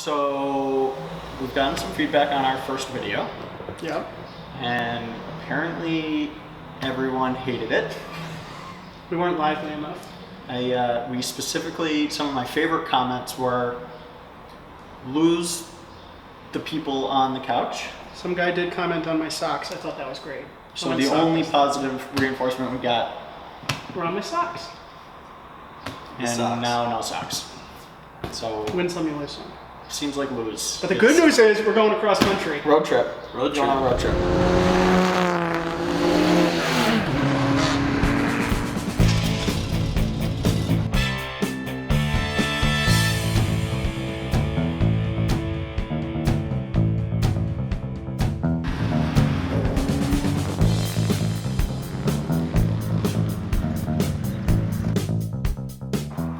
So we've gotten some feedback on our first video, Yeah. and apparently everyone hated it. We weren't lively enough. We specifically, some of my favorite comments were, lose the people on the couch. Some guy did comment on my socks. I thought that was great. So On the socks. only positive reinforcement we got, Were on my socks. and Socks. now no socks. So Win some, you lose some. seems like lose. But the good news is we're going across country. Road trip. Road Going on a road trip.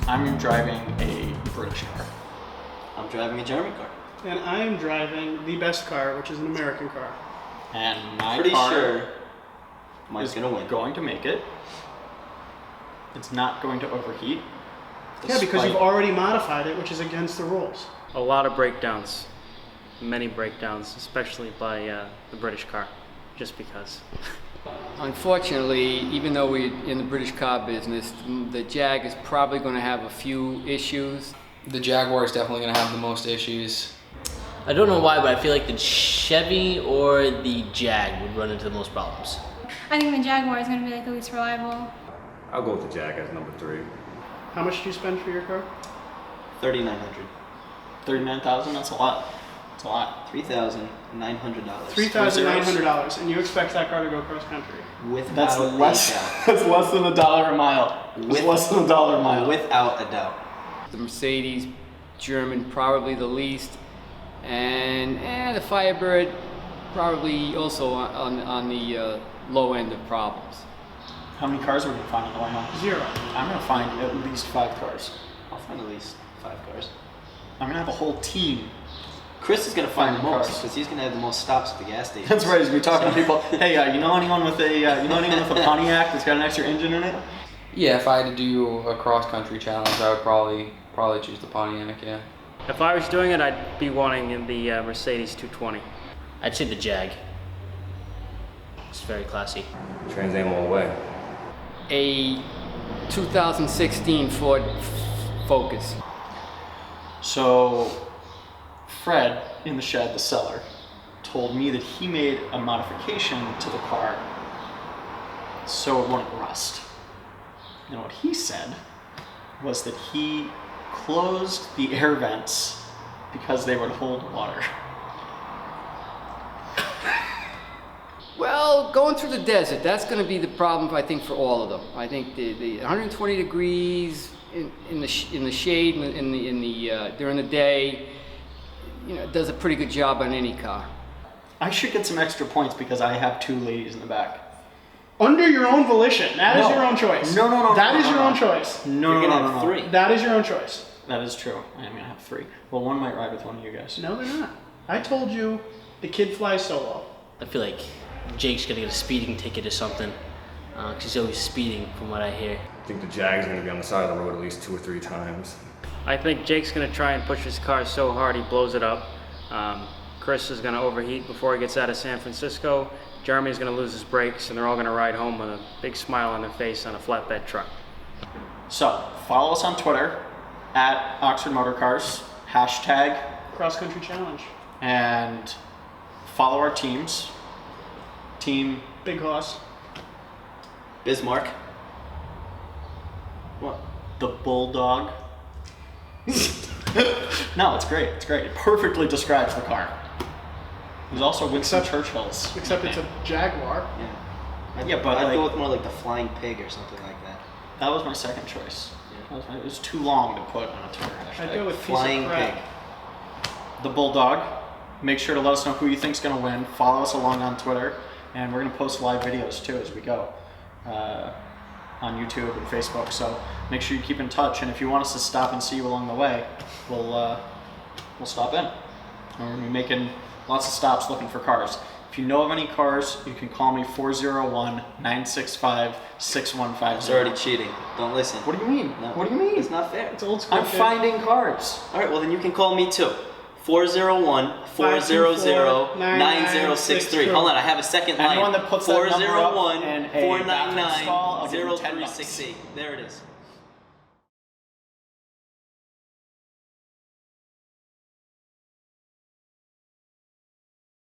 I'm driving a British car. I'm driving a German car. And I am driving the best car, which is an American car. And my Pretty car sure Mike's is gonna win. going to make it. It's not going to overheat. Yeah, because despite- you've already modified it, which is against the rules. A lot of breakdowns, many breakdowns, especially by the British car, just because. Unfortunately, even though we're in the British car business, the Jag is probably going to have a few issues. The Jaguar is definitely going to have the most issues. I don't know why, but I feel like the Chevy or the Jag would run into the most problems. I think the Jaguar is going to be like the least reliable. I'll go with the Jag as number 3. How much did you spend for your car? $3,900. 39,000. That's a lot. That's a lot. $3,900. $3,900, and you expect that car to go cross country. Without That's a less. doubt. That's less than $1 a mile. It's With- less than $1 a mile. Without a doubt. The Mercedes German probably the least, and the Firebird probably also on the low end of problems. How many cars are we gonna find on the way home? 0. I'm gonna find at least 5 cars. I'll find at least 5 cars. I'm gonna have a whole team. Chris is gonna find the Finding most cars. because he's gonna have the most stops at the gas station. That's right. He's gonna be talking to people. Hey, you know anyone with a Pontiac that's got an extra engine in it? Yeah, if I had to do a cross-country challenge, I would probably choose the Pontiac, yeah. If I was doing it, I'd be wanting the Mercedes 220. I'd say the Jag. It's very classy. Trans Am all the way. A 2016 Ford Focus. So, Fred in the shed, the seller, told me that he made a modification to the car so it wouldn't rust. And what he said was that he closed the air vents because they would hold water. Well, going through the desert, that's going to be the problem, I think, for all of them. I think the 120 degrees in the shade during the day, does a pretty good job on any car. I should get some extra points because I have 2 ladies in the back. Under your own volition. That is No. your own choice. No. That is no, your no. own choice. No, You're no, gonna no, have no. 3. That is your own choice. That is true. I am gonna have 3. Well, one might ride with one of you guys. No, they're not. I told you the kid flies solo. I feel like Jake's gonna get a speeding ticket or something, 'cause he's always speeding from what I hear. I think the Jag is going to be on the side of the road at least 2 or 3 times. I think Jake's going to try and push his car so hard he blows it up. Chris is going to overheat before he gets out of San Francisco. Jeremy's going to lose his brakes, and they're all going to ride home with a big smile on their face on a flatbed truck. So, follow us on Twitter at Oxford Motor Cars, hashtag, Cross country challenge. and follow our teams. Team Big Hoss. Bismarck. What? the Bulldog. No, it's great. It's great. It perfectly describes the car. There's also Winston Churchill's. Except it's a Jaguar. Yeah. Yeah, but I'd like- go with more like the Flying Pig or something like that. That was my second choice. It was too long to put on a Twitter hashtag. I'd go with Flying piece of crap. Pig. The Bulldog. Make sure to let us know who you think's gonna win. Follow us along on Twitter, and we're gonna post live videos too as we go on YouTube and Facebook. So make sure you keep in touch. And if you want us to stop and see you along the way, we'll stop in. And we're gonna be making lots of stops looking for cars. If you know of any cars, you can call me 401-965-6150. It's already cheating. Don't listen. What do you mean? No. What do you mean? It's not fair. It's old school. I'm kid. finding cars. All right, well then you can call me too. 401-400-9063. Hold on, I have a second line. Anyone that puts that number up 401 in a bathroom stall, I'll give you $10. 499 0360. There it is.